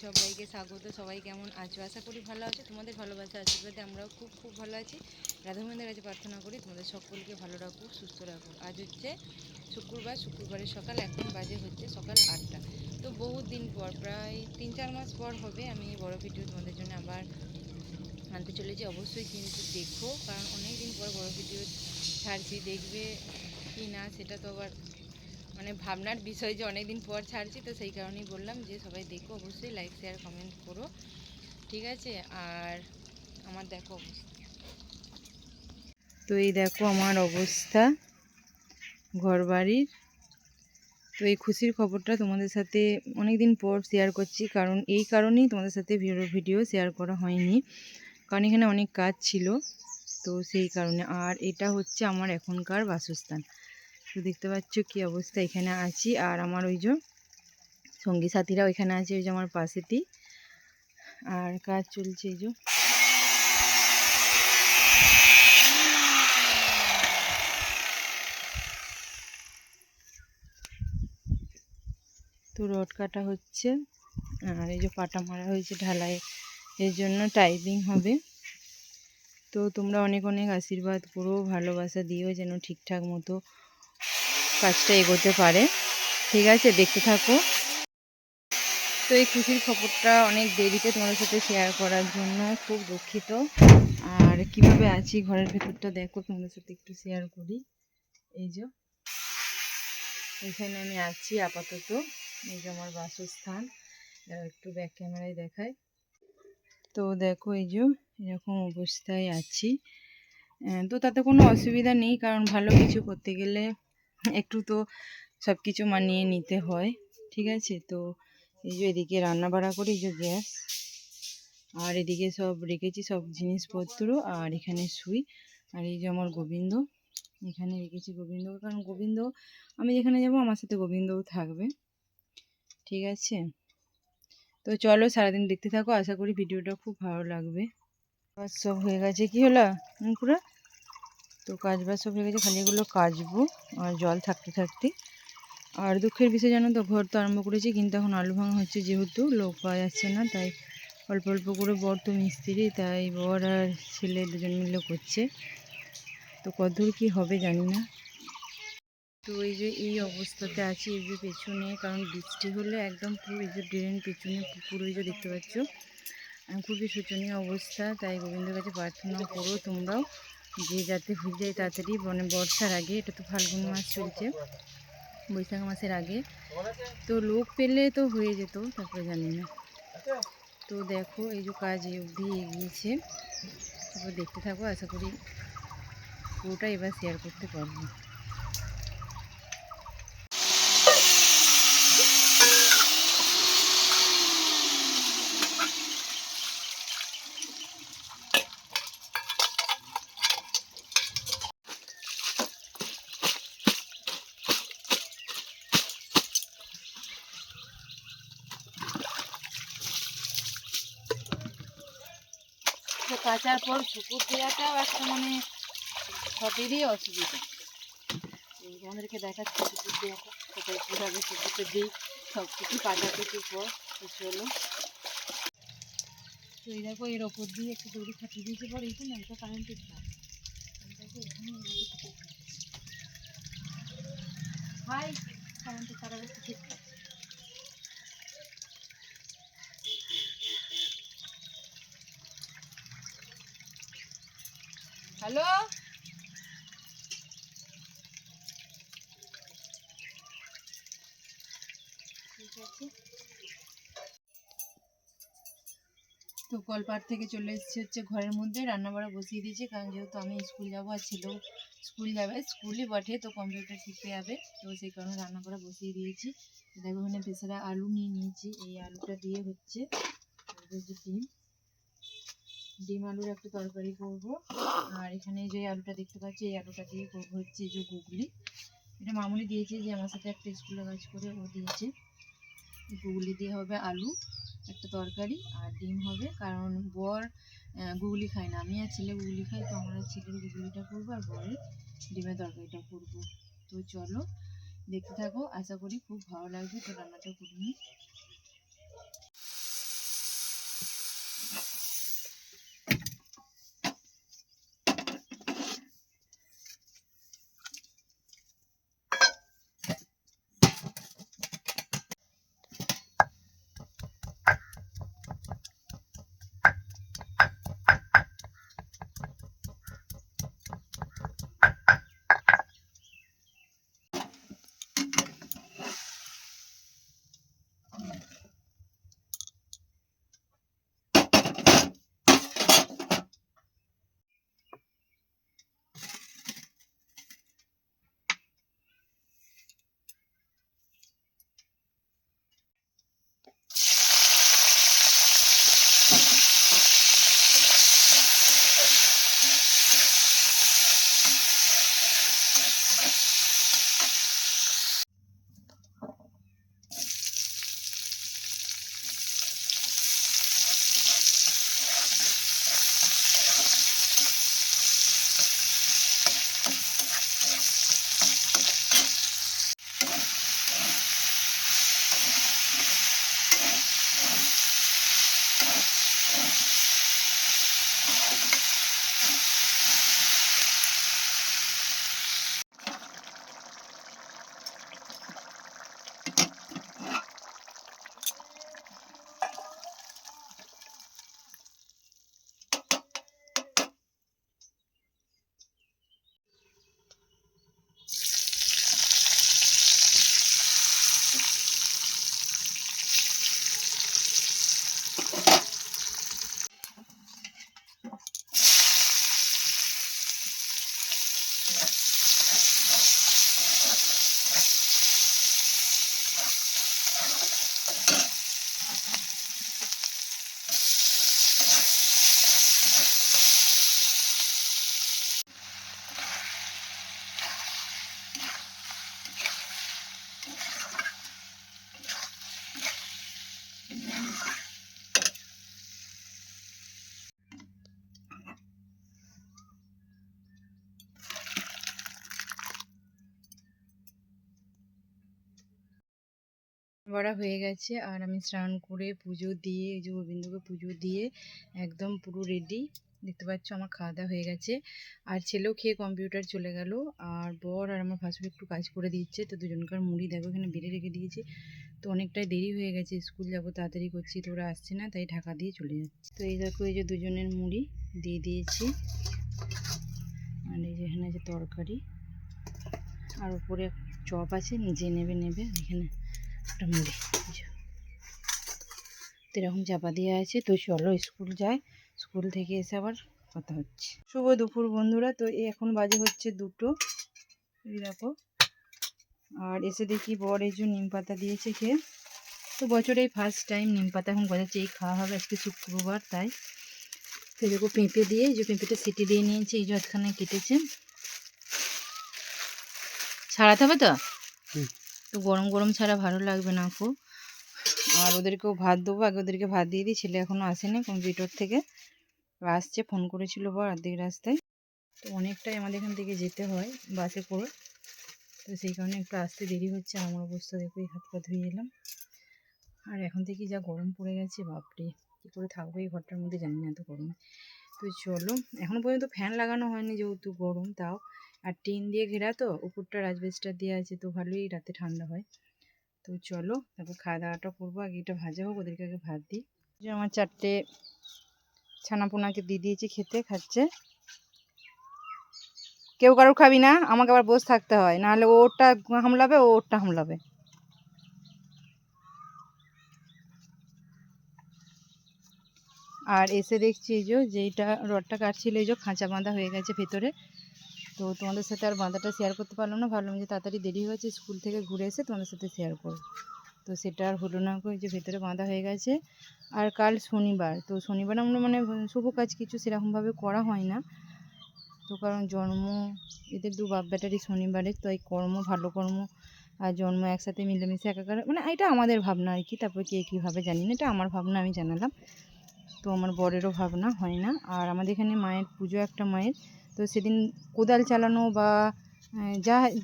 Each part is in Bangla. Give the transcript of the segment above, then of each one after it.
সবাইকে স্বাগত। সবাই কেমন আছো? আশা করি ভালো আছো। তোমাদের ভালোবাসা আশীর্বাদে আমরাও খুব খুব ভালো আছি। রাধামন্দির কাছে প্রার্থনা করি তোমাদের সকলকে ভালো রাখো, সুস্থ রাখো। আজ হচ্ছে শুক্রবারের সকাল, এখন বাজে হচ্ছে সকাল 8টা। তো বহুত দিন পর, প্রায় 3-4 মাস পর হবে, আমি বড় ভিডিও তোমাদের জন্য আবার আনতে চলেছি। অবশ্যই কিন্তু দেখো, কারণ অনেক দিন পর বড় ভিডিও ছাড়ছি। দেখবে কি না সেটা তো আবার ভাবনার বিষয়, যে অনেক দিন পর ছাড়ছি, তো সেই কারণেই বললাম যে সবাই দেখো, অবশ্যই লাইক শেয়ার কমেন্ট করো, ঠিক আছে? আর আমার দেখো অবস্থা, তো এই দেখো আমার অবস্থা ঘর বাড়ির। তো এই খুশির খবরটা তোমাদের সাথে অনেক দিন পর শেয়ার করছি, কারণ এই কারণেই তোমাদের সাথে ভিডিও শেয়ার করা হয়নি, কারণ এখানে অনেক কাজ ছিল, তো সেই কারণে। আর এটা হচ্ছে আমার এখনকার বাসস্থান। তো দেখতে পাচ্ছ কি অবস্থা, এখানে আছি। আর আমার ওই যে সঙ্গী সাথীরাও এখানে আছে, ওই যে আমার পাশেতেই। আর কাজ চলছে এই যে, তো রড কাটা হচ্ছে, আর এই যে পাটা মারা হয়েছে ঢালাই, এর জন্য টাইপিং হবে। তো তোমরা অনেক অনেক আশীর্বাদ করো, ভালোবাসা দিও, যেন ঠিকঠাক মতো কাজটা এগোতে পারে, ঠিক আছে? দেখতে থাকো। তো এই খুশির খবরটা অনেক দেরিতে তোমাদের সাথে শেয়ার করার জন্য খুব দুঃখিত। আর কিভাবে আছি ঘরের ভেতরটা দেখো, তোমাদের সাথে একটু শেয়ার করি। এই যে এখানে আমি আছি আপাতত, এই যে আমার বাসস্থান, একটু ব্যাক ক্যামেরায় দেখায়। তো দেখো এই যে এরকম অবস্থায় আছি। তো তাতে কোনো অসুবিধা নেই, কারণ ভালো কিছু করতে গেলে একটু তো সব কিছু মানিয়ে নিতে হয়, ঠিক আছে? তো এই যে এদিকে রান্না বাড়া করি, এই যে গ্যাস, আর এদিকে সব রেখেছি সব জিনিসপত্র, আর এখানে শুই। আর এই যে আমার গোবিন্দ, এখানে রেখেছি গোবিন্দ, কারণ গোবিন্দ, আমি যেখানে যাব আমার সাথে গোবিন্দও থাকবে, ঠিক আছে? তো চলো সারাদিন দেখতে থাকো, আশা করি ভিডিওটা খুব ভালো লাগবে। কাজ সব হয়ে গেছে, কি হলো পুরো, তো কাজ বাজ সব হয়ে গেছে, খালি এগুলো কাচবো আর জল থাকতে থাকতে। আর দুঃখের বিষয় জানো তো, ঘর তো আরম্ভ করেছি, কিন্তু এখন আলু ভাঙা হচ্ছে, যেহেতু লোক পাওয়া যাচ্ছে না, তাই অল্প অল্প করে, বর তো মিস্ত্রি, তাই বর আর ছেলে দুজন মিলে করছে। তো কতদূর কী হবে জানি না। তো এই যে এই অবস্থাতে আছি, এই যে পেছনে, কারণ বৃষ্টি হলে একদম পুরো এই যে ড্রেন পেছনে পুকুর, ওই যে দেখতে পাচ্ছ, খুবই শোচনীয় অবস্থা। তাই গোবিন্দের কাছে প্রার্থনা করো তোমরাও, যে যাতে হয়ে যায় তাড়াতাড়ি, বর্ষার আগে। এটা তো ফাল্গুন মাস চলছে, বৈশাখ মাসের আগে, তো লোক পেলে তো হয়ে যেত, তারপরে জানি না। তো দেখো এই যে কাজ এই অবধি এগিয়েছে, তারপর দেখতে থাকো, আশা করি পুরোটা এবার শেয়ার করতে পারবো। তো কাচার পর পুকুর দেওয়াটাও একটা সবেরই অসুবিধা। আমাদেরকে দেখাচ্ছি পুকুর দেওয়াটা কোথায় কীভাবে পুকুরতে দিই, সব কিছু কাটা কুচির পর। তো চলো, তো এই দেখো এর ওপর দিয়ে একটু দড়ি খাটিয়ে দিয়েছে, পর এই তো না, এটা কারেন্টের তার, হাই কারেন্টের তার একটু ঠিক। হ্যালো, ঠিক আছে। তো কলপাড় থেকে চলে এসেছি হচ্ছে ঘরের মধ্যে, রান্নাবাড়া বসিয়ে দিয়েছি, কারণ যেহেতু আমি স্কুল যাবো আর ছেলেও স্কুল যাবে, স্কুলই বটে, তো কম্পিউটার শিখতে যাবে, তো সেই কারণে রান্নাবাড়া বসিয়ে দিয়েছি। দেখো এখানে বেচারা আলু নিয়ে নিয়েছি, এই আলুটা দিয়ে হচ্ছে ডিম আলুর একটা তরকারি করব। আর এখানে যে আলুটা দেখতে পাচ্ছি, এই আলুটা দিয়ে করবো হচ্ছে যে গুগলি, এটা মামুনি দিয়েছে, যে আমার সাথে একটা স্কুলে কাজ করে ও দিয়েছে। গুগলি দিয়ে হবে আলু একটা তরকারি, আর ডিম হবে, কারণ বর গুগলি খায় না, আমি আর ছেলে গুগলি খাই, তো আমরা ছেলের গুগলিটা করবো আর বরের ডিমের তরকারিটা করবো। তো চলো দেখতে থাকো, আশা করি খুব ভালো লাগবে। তো রান্নাটা করে নিই। বড়া হয়ে গেছে আর আমি স্নান করে পুজো দিয়ে এই যে গোবিন্দকে পুজো দিয়ে একদম পুরো রেডি। দেখতে পাচ্ছ আমার খাওয়া দাওয়া হয়ে গেছে আর ছেলেও খেয়ে কম্পিউটার চলে গেল আর বর আর আমার ভাসুর একটু কাজ করে দিচ্ছে। তো দুজনকার মুড়ি দেখো এখানে বেড়ে রেখে দিয়েছি। তো অনেকটাই দেরি হয়ে গেছে, স্কুল যাব তাড়াতাড়ি করছি, তো ওরা আসছে না তাই ঢাকা দিয়ে চলে যাচ্ছে। তো এই দেখো এই যে দুজনের মুড়ি দিয়ে দিয়েছি আর এই যে এখানে যে তরকারি আর উপরে চপ আছে, নিজে নেবে এখানে একটা মুড়ি তো এরকম চাপা দিয়ে আছে। তো চলো স্কুল যায়, স্কুল থেকে এসে আবার কথা হচ্ছে। শুভ দুপুর বন্ধুরা। তো এখন বাজে হচ্ছে 2টো, এই দেখো। আর এসে দেখি বর এই যে নিম পাতা দিয়েছে খেয়ে। তো বছরে ফার্স্ট টাইম নিম পাতা এখন বাজাচ্ছে, এই খাওয়া হবে আজকে শুক্রবার তাই। তো দেখো পেঁপে দিয়ে এই যে পেঁপেটা সিটি দিয়ে নিয়েছে, এই যে এখানে কেটেছে, ছাড়াতে হবে তো। তো গরম গরম ছাড়া ভালো লাগবে না খুব। আর ওদেরকেও ভাত দেবো, আগে ওদেরকে ভাত দিয়ে দিই। ছেলে এখনও আসেনি কম্পিউটার থেকে, আসছে, ফোন করেছিল বর অর্ধেক রাস্তায়। তো অনেকটাই আমাদের এখান থেকে যেতে হয় বাসে করে, তো সেই কারণে একটু আসতে দেরি হচ্ছে। আমার অবস্থা দেখো, এই হাত পা ধুয়ে এলাম। আর এখন থেকে যা গরম পড়ে গেছে, বাপরে কী করে থাকবো এই ঘরটার মধ্যে জানি না এত গরমে। তো চলো, এখনও পর্যন্ত ফ্যান লাগানো হয়নি যেহেতু গরম, তাও আর টিন দিয়ে ঘেরা তো, উপরটা রাজবেস্টার দিয়ে আছে, তো ভালোই রাতে ঠান্ডা হয়। তো চলো তারপর খাওয়া দাওয়াটা করবো, আগে এটা ভাজা হোক, ওদেরকে আগে ভাত দিই। যে আমার 4টে ছানাপোনাকে দিয়ে দিয়েছি, খেতে খাচ্ছে। কেউ কারোর খাবি না, আমাকে আবার বসে থাকতে হয়, নাহলে ওরটা হামলাবে ওরটা হামলাবে। আর এসে দেখছি এই যে যেইটা রডটা কাটছিল এই যে খাঁচা বাঁধা হয়ে গেছে ভেতরে। তো তোমাদের সাথে আর বাঁধাটা শেয়ার করতে পারলাম না, ভাবলাম যে তাড়াতাড়ি দেরি হয়েছে, স্কুল থেকে ঘুরে এসে তোমাদের সাথে শেয়ার করব। তো সেটা আর হলো না, যে ভেতরে বাঁধা হয়ে গেছে। আর কাল শনিবার, তো শনিবার আমরা মানে শুভ কাজ কিছু সেরকমভাবে করা হয় না। তো কারণ জন্ম এদের 2 বাপ ব্যাটারি শনিবারে, তো এই কর্ম ভালো কর্ম আর জন্ম একসাথে মিলেমিশে একাকার, মানে এটা আমাদের ভাবনা আর কি। তারপর কে কীভাবে জানি না, এটা আমার ভাবনা, আমি জানালাম। তো আমার বরেরও ভাবনা হয় না। আর আমাদের এখানে মায়ের পুজো একটা মায়ের, তো সেদিন কোদাল চালানো বা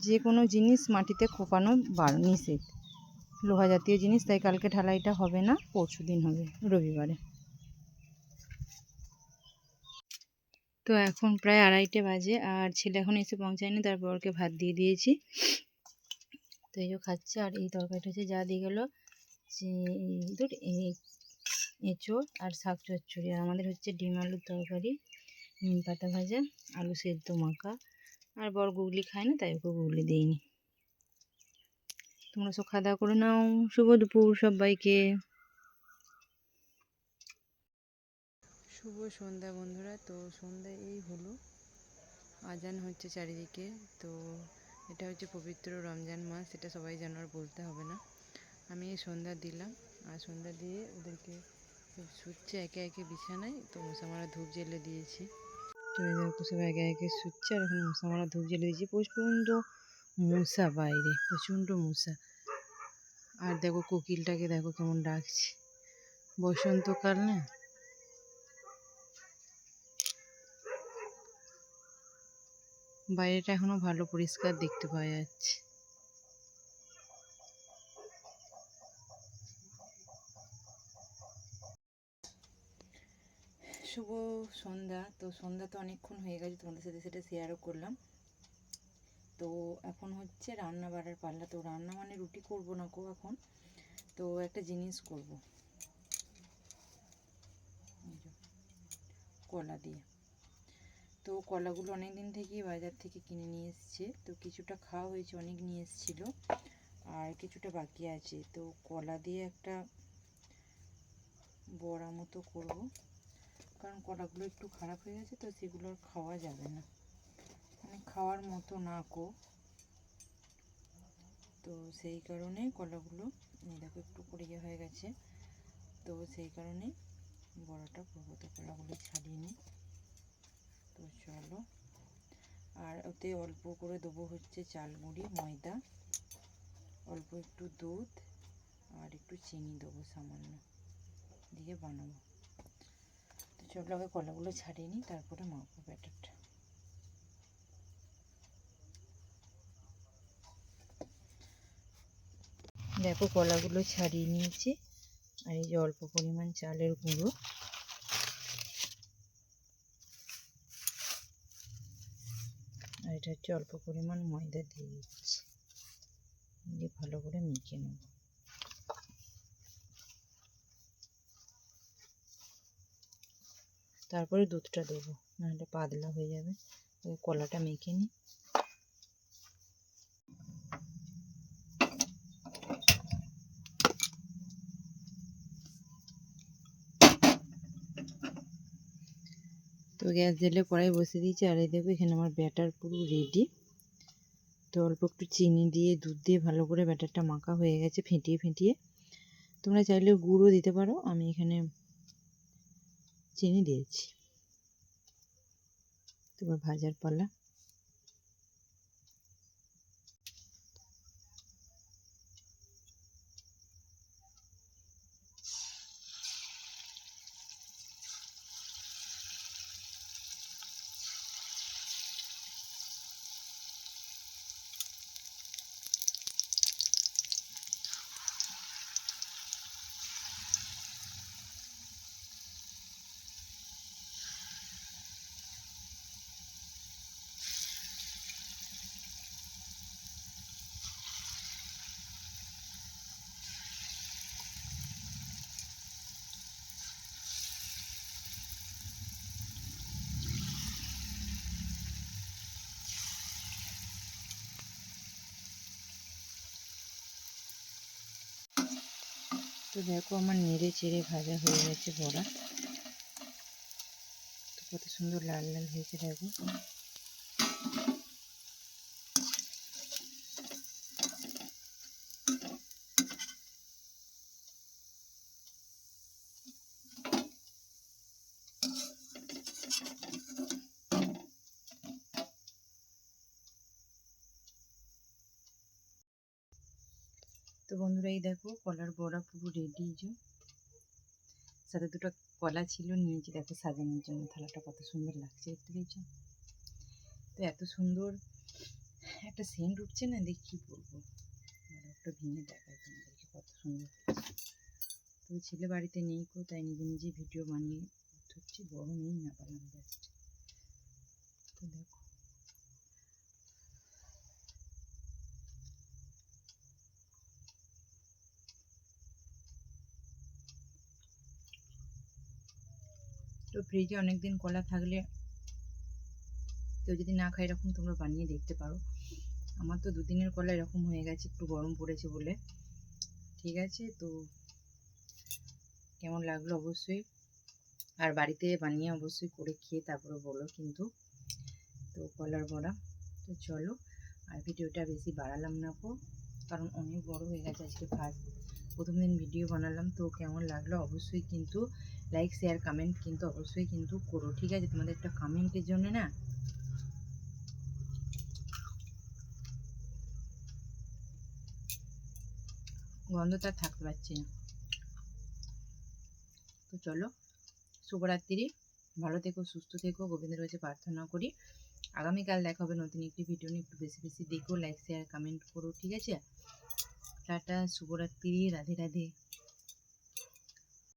যে কোনো জিনিস মাটিতে খোপানো নিষেধ, লোহা জাতীয় জিনিস, তাই কালকে ঢালাইটা হবে না, পরশু দিন হবে রবিবারে। তো এখন প্রায় 2:30 বাজে, আর ছেলে এখন এসে পৌঁছায়নি, তারপর ওকে ভাত দিয়ে দিয়েছি। তো এই যে খাচ্ছে। আর এই তরকারিটা হচ্ছে যা দিয়ে গেলো এঁচোড় আর শাক চচ্চড়ি। আর আমাদের হচ্ছে ডিম আলুর তরকারি, নিম পাতা ভাজা, আলু সেদ্ধ মাখা। আর বর গুগলি খায় না, তাই ওকে গুগলি দিইনি। তোমরা সব খাওয়া দাওয়া করে নাও। শুভ দুপুর সবাইকে। শুভ সন্ধ্যা বন্ধুরা। তো সন্ধ্যা এই হলো, আজান হচ্ছে চারিদিকে। তো এটা হচ্ছে পবিত্র রমজান মাস, এটা সবাই জানো, আর বলতে হবে না। আমি সন্ধ্যা দিলাম, আর সন্ধ্যা দিয়ে ওদেরকে শুচ্ছে একে একে বিছানায়। তো মশা মারা ধূপ জ্বেলে দিয়েছি। তো এদেরকে সব একে একে শুচ্ছে, আর এখন মশা মারা ধূপ জ্বেলে দিয়েছি। প্রচণ্ড মশা বাইরে, প্রচণ্ড মশা। আর দেখো কোকিলটাকে দেখো কেমন ডাকছে, বসন্তকাল না। বাইরেটা এখনো ভালো পরিষ্কার দেখতে পাওয়া যাচ্ছে। শুভ সন্ধ্যা। তো সন্ধ্যা তো অনেকক্ষণ হয়ে গেছে, তোমাদের সাথে সেটা শেয়ারও করলাম। তো এখন হচ্ছে রান্না বাড়ার পাল্লা। তো রান্না মানে রুটি করব না গো এখন, তো একটা জিনিস করব কলা দিয়ে। তো কলাগুলো অনেক দিন থেকেই বাজার থেকে কিনে নিয়ে এসছে। তো কিছুটা খাওয়া হয়েছে, অনেক নিয়ে এসেছিল, আর কিছুটা বাকি আছে। তো কলা দিয়ে একটা বড়া মতো করব, কারণ কলাগুলো একটু খারাপ হয়ে গেছে, তো সেগুলো আর খাওয়া যাবে না, মানে খাওয়ার মতো না কো। তো সেই কারণে কলাগুলো দেখো একটু করে হয়ে গেছে, তো সেই কারণে বড়াটা করবো। তো কলাগুলো ছাড়িয়ে নিই। তো চলো। আর ওতে অল্প করে দেবো হচ্ছে চাল গুঁড়ি, ময়দা, অল্প একটু দুধ, আর একটু চিনি দেবো সামান্য, দিয়ে বানাবো। তো চলো আগে কলাগুলো ছাড়িয়ে নিই, তারপরে মাখবো ব্যাটারটা। দেখো কলাগুলো ছাড়িয়ে নিয়েছি, আর এই যে অল্প পরিমাণ চালের গুঁড়ো, আর এটা হচ্ছে অল্প পরিমাণ ময়দা দিয়ে দিচ্ছি, দিয়ে ভালো করে মেখে নেব। তারপরে দুধটা দেবো, নাহলে পাতলা হয়ে যাবে। কলাটা মেখে নিই। তো গ্যাস জ্বেলে কড়াই বসিয়ে দিয়েছি, আর এই দেখো এখানে আমার ব্যাটার পুরো রেডি। তো অল্প একটু চিনি দিয়ে দুধ দিয়ে ভালো করে ব্যাটারটা মাখা হয়ে গেছে, ফেটিয়ে ফেটিয়ে। তোমরা চাইলে গুঁড়ো দিতে পারো, আমি এখানে চিনি দিয়েছি। তোমার ভাজার পালা। তো দেখো আমার নেড়ে চেড়ে ভাজা হয়ে গেছে বড়া। তো কত সুন্দর লাল লাল হয়েছে দেখো। তো বন্ধুরা এই দেখো কলার বড়া পুরো রেডি। যে সাথে দুটো কলা ছিল নিয়েছি, দেখো সাজানোর জন্য। থালাটা কত সুন্দর লাগছে, দেখতে পেয়েছো? তো এত সুন্দর একটা সেন্ট উঠছে না, দেখ কি বলবো। একটা ভেঙে দেখায় তোমাদেরকে কত সুন্দর। তো ছেলে বাড়িতে নেই কো, তাই নিজে নিজে ভিডিও বানিয়ে হচ্ছে, বড় নেই না পারলাম জাস্ট। তো দেখো তো ফ্রিজে অনেক দিন কলা থাকলে কেউ যদি না খায় এরকম তোমরা বানিয়ে দেখতে পারো। আমার তো দুদিনের কলা এরকম হয়ে গেছে, একটু গরম পড়েছে বলে। ঠিক আছে, তো কেমন লাগলো অবশ্যই, আর বাড়িতে বানিয়ে অবশ্যই করে খেয়ে তারপরে বলো কিন্তু। তো কলার বড়া, তো চলো আর ভিডিওটা বেশি বাড়ালাম না গো, কারণ অনেক বড় হয়ে গেছে। আজকে প্রথম দিন ভিডিও বানালাম, তো কেমন লাগলো অবশ্যই কিন্তু লাইক শেয়ার কমেন্ট কিন্তু অবশ্যই কিন্তু করো। ঠিক আছে, তোমাদের একটা কমেন্টের জন্য না গন্ধটা থাকতে পারছি না। তো চলো, শুভরাত্রি, ভালো থেকো, সুস্থ থেকো, গোবিন্দের কাছে প্রার্থনা করি। আগামীকাল দেখা হবে নতুন একটি ভিডিও নিয়ে। একটু বেশি বেশি দেখো, লাইক শেয়ার কমেন্ট করো। ঠিক আছে, টাটা, শুভরাত্রি, রাধে রাধে।